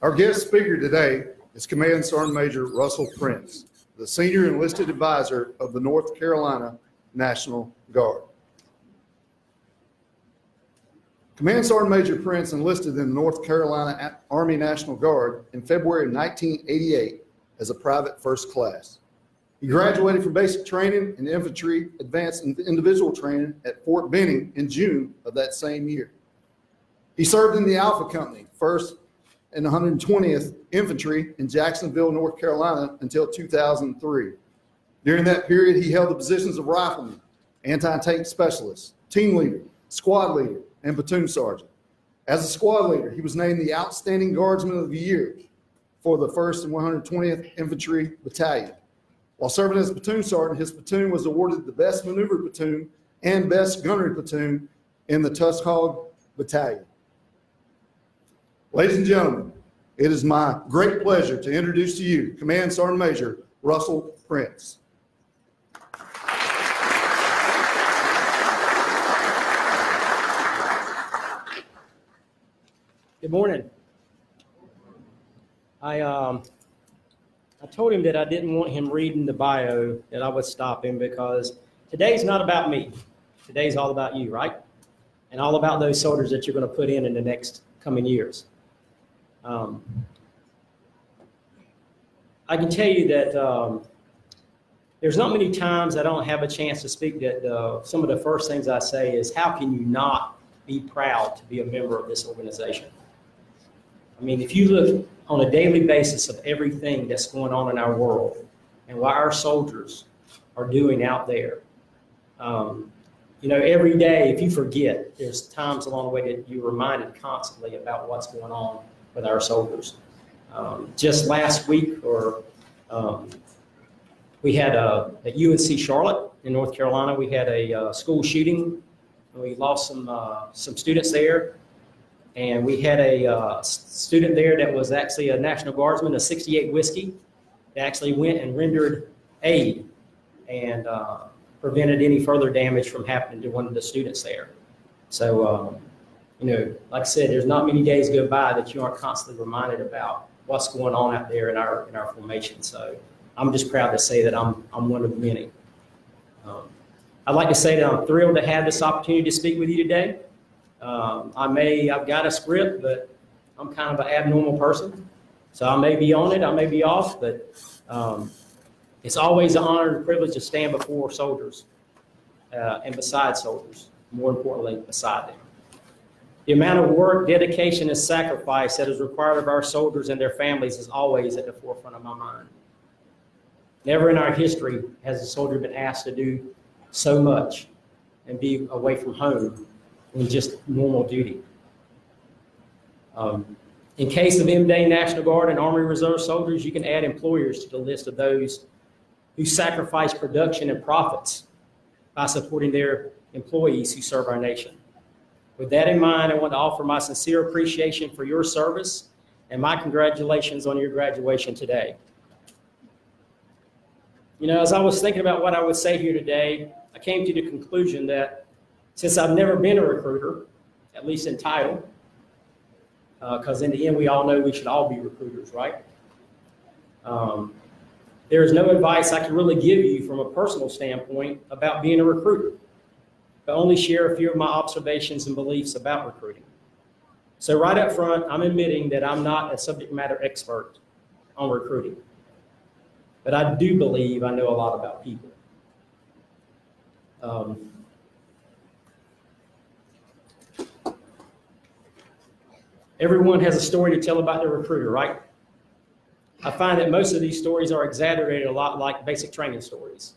Our guest speaker today is Command Sergeant Major Russell Prince, the Senior Enlisted Advisor of the North Carolina National Guard. Command Sergeant Major Prince enlisted in the North Carolina Army National Guard in February of 1988 as a private first class. He graduated from basic training in infantry, advanced individual training at Fort Benning in June of that same year. He served in the Alpha Company, 1st and 120th Infantry in Jacksonville, North Carolina until 2003. During that period, he held the positions of rifleman, anti-tank specialist, team leader, squad leader, and platoon sergeant. As a squad leader, he was named the Outstanding Guardsman of the Year for the 1st and 120th Infantry Battalion. While serving as platoon sergeant, his platoon was awarded the Best Maneuver Platoon and Best Gunnery Platoon in the Tusk Hog Battalion. Ladies and gentlemen, it is my great pleasure to introduce to you Command Sergeant Major Russell Prince. Good morning. I told him that I didn't want him reading the bio, that I would stop him, because today's not about me. Today's all about you, right? And all about those soldiers that you're going to put in the next coming years. I can tell you that there's not many times I don't have a chance to speak that some of the first things I say is, how can you not be proud to be a member of this organization? I mean, if you look on a daily basis of everything that's going on in our world and what our soldiers are doing out there, you know, every day, if you forget, there's times along the way that you're reminded constantly about what's going on with our soldiers. Just last week, we had at UNC Charlotte in North Carolina, we had a school shooting, and we lost some students there. And we had a student there that was actually a National Guardsman, a 68 Whiskey, that actually went and rendered aid and prevented any further damage from happening to one of the students there. So, you know, like I said, there's not many days go by that you aren't constantly reminded about what's going on out there in our formation. So I'm just proud to say that I'm one of many. I'd like to say that I'm thrilled to have this opportunity to speak with you today. I've got a script, but I'm kind of an abnormal person. So I may be on it, I may be off, but it's always an honor and privilege to stand before soldiers and beside soldiers, more importantly, beside them. The amount of work, dedication, and sacrifice that is required of our soldiers and their families is always at the forefront of my mind. Never in our history has a soldier been asked to do so much and be away from home in just normal duty. In case of M-Day National Guard and Army Reserve soldiers, you can add employers to the list of those who sacrifice production and profits by supporting their employees who serve our nation. With that in mind, I want to offer my sincere appreciation for your service and my congratulations on your graduation today. You know, as I was thinking about what I would say here today, I came to the conclusion that since I've never been a recruiter, at least in title, because in the end we all know we should all be recruiters, right? There is no advice I can really give you from a personal standpoint about being a recruiter, but only share a few of my observations and beliefs about recruiting. So right up front, I'm admitting that I'm not a subject matter expert on recruiting, but I do believe I know a lot about people. Everyone has a story to tell about their recruiter, right? I find that most of these stories are exaggerated a lot like basic training stories.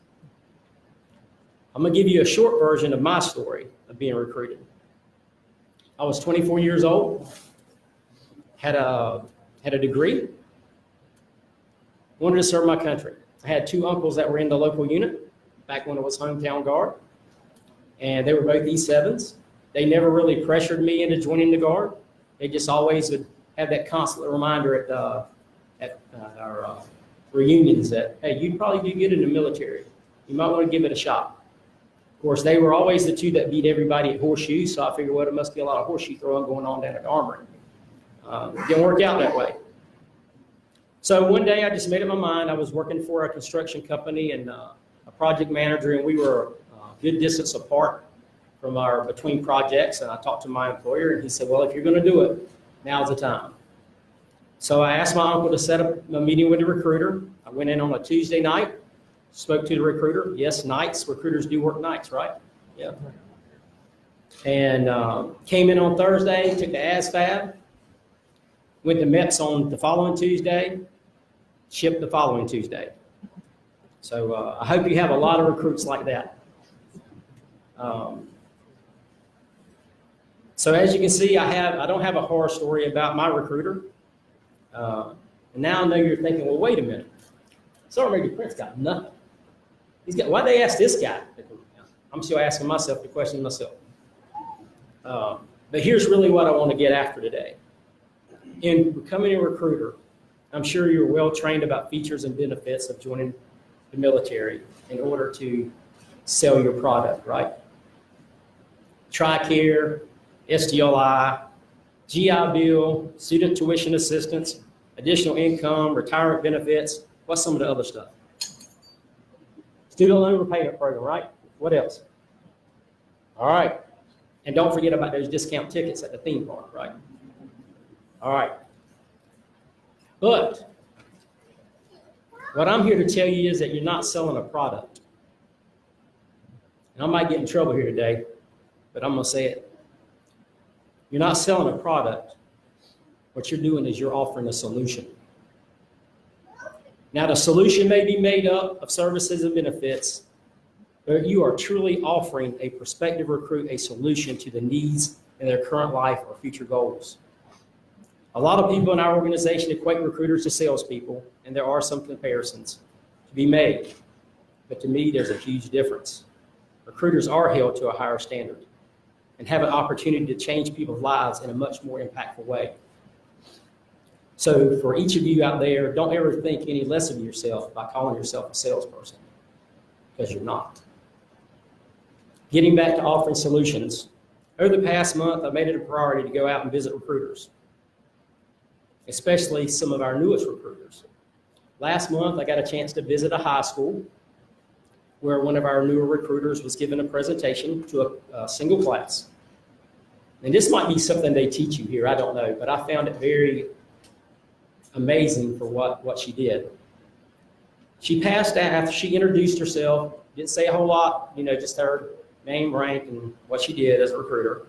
I'm gonna give you a short version of my story of being recruited. I was 24 years old, had a degree, wanted to serve my country. I had two uncles that were in the local unit back when it was hometown guard, and they were both E7s. They never really pressured me into joining the guard. They just always would have that constant reminder at our reunions that, hey, you'd probably do good in the military. You might want to give it a shot. Of course, they were always the two that beat everybody at horseshoes, so I figured, well, there must be a lot of horseshoe throwing going on down at the armory. It didn't work out that way. So one day I just made up my mind. I was working for a construction company and a project manager, and we were a good distance apart from between projects. And I talked to my employer, and he said, well, if you're going to do it, now's the time. So I asked my uncle to set up a meeting with the recruiter. I went in on a Tuesday night, spoke to the recruiter. Yes, nights. Recruiters do work nights, right? Yeah. And came in on Thursday, took the ASVAB, went to MEPS on the following Tuesday, shipped the following Tuesday. So I hope you have a lot of recruits like that. So as you can see, I don't have a horror story about my recruiter. And now I know you're thinking, well, wait a minute. Sergeant Major Prince got nothing. Why'd they ask this guy? I'm still asking myself the question myself. But here's really what I want to get after today. In becoming a recruiter, I'm sure you're well trained about features and benefits of joining the military in order to sell your product, right? TRICARE, SDLI, GI Bill, student tuition assistance, additional income, retirement benefits. What's some of the other stuff? Student loan repayment program, right? What else? All right. And don't forget about those discount tickets at the theme park, right? All right. But what I'm here to tell you is that you're not selling a product. And I might get in trouble here today, but I'm going to say it. You're not selling a product. What you're doing is you're offering a solution. Now, the solution may be made up of services and benefits, but you are truly offering a prospective recruit a solution to the needs in their current life or future goals. A lot of people in our organization equate recruiters to salespeople, and there are some comparisons to be made. But to me, there's a huge difference. Recruiters are held to a higher standard and have an opportunity to change people's lives in a much more impactful way. So for each of you out there, don't ever think any less of yourself by calling yourself a salesperson, because you're not. Getting back to offering solutions, over the past month, I've made it a priority to go out and visit recruiters, especially some of our newest recruiters. Last month, I got a chance to visit a high school where one of our newer recruiters was given a presentation to a single class. And this might be something they teach you here, I don't know, but I found it very amazing for what she did. She passed after she introduced herself, didn't say a whole lot, just her name, rank, and what she did as a recruiter.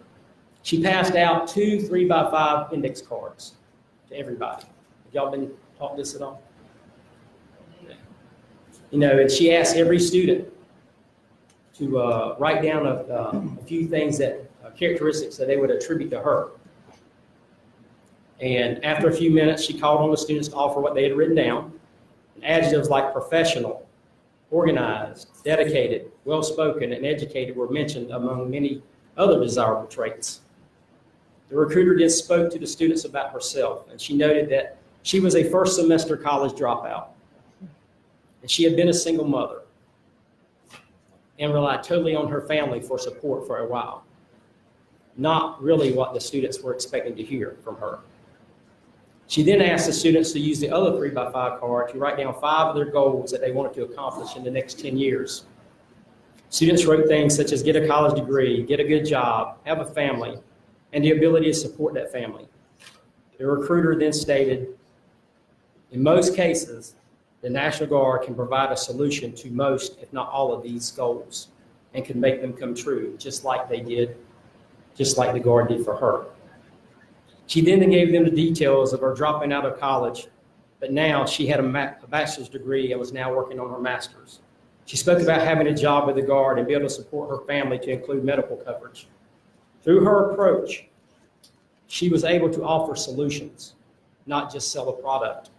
She passed out 2 3x5 index cards to everybody. Have y'all been taught this at all? And she asked every student to write down a few things characteristics that they would attribute to her. And after a few minutes, she called on the students to offer what they had written down. And adjectives like professional, organized, dedicated, well-spoken, and educated were mentioned among many other desirable traits. The recruiter then spoke to the students about herself, and she noted that she was a first semester college dropout, and she had been a single mother and relied totally on her family for support for a while. Not really what the students were expecting to hear from her. She then asked the students to use the other 3x5 card to write down 5 of their goals that they wanted to accomplish in the next 10 years. Students wrote things such as get a college degree, get a good job, have a family, and the ability to support that family. The recruiter then stated, in most cases, the National Guard can provide a solution to most, if not all, of these goals and can make them come true, just like the Guard did for her. She then gave them the details of her dropping out of college, but now she had a bachelor's degree and was now working on her master's. She spoke about having a job with the Guard and be able to support her family to include medical coverage. Through her approach, she was able to offer solutions, not just sell a product.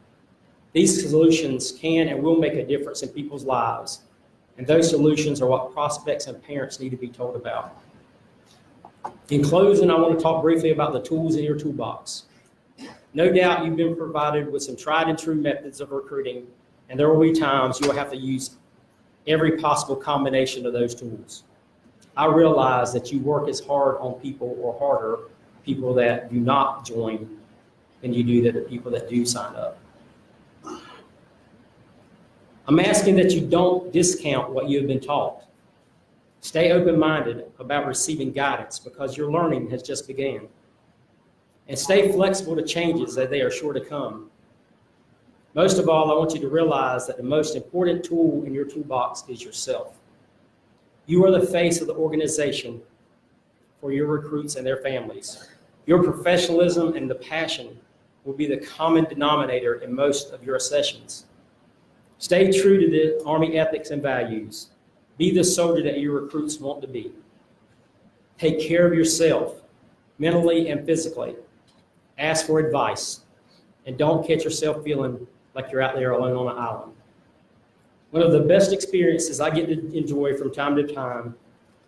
These solutions can and will make a difference in people's lives, and those solutions are what prospects and parents need to be told about. In closing, I want to talk briefly about the tools in your toolbox. No doubt you've been provided with some tried and true methods of recruiting, and there will be times you will have to use every possible combination of those tools. I realize that you work as hard on people or harder, people that do not join, than you do the people that do sign up. I'm asking that you don't discount what you have been taught. Stay open-minded about receiving guidance because your learning has just begun. And stay flexible to changes as they are sure to come. Most of all, I want you to realize that the most important tool in your toolbox is yourself. You are the face of the organization for your recruits and their families. Your professionalism and the passion will be the common denominator in most of your sessions. Stay true to the Army ethics and values. Be the soldier that your recruits want to be. Take care of yourself, mentally and physically. Ask for advice, and don't catch yourself feeling like you're out there alone on an island. One of the best experiences I get to enjoy from time to time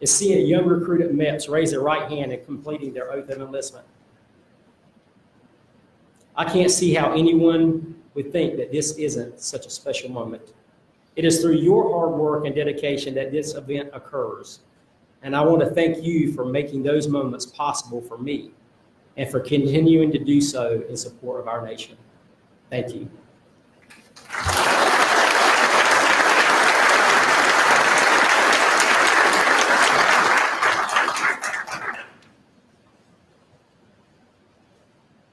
is seeing a young recruit at MEPS raise their right hand and completing their oath of enlistment. I can't see how anyone would think that this isn't such a special moment. It is through your hard work and dedication that this event occurs. And I want to thank you for making those moments possible for me and for continuing to do so in support of our nation. Thank you.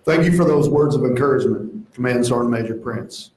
Thank you for those words of encouragement, Command Sergeant Major Prince.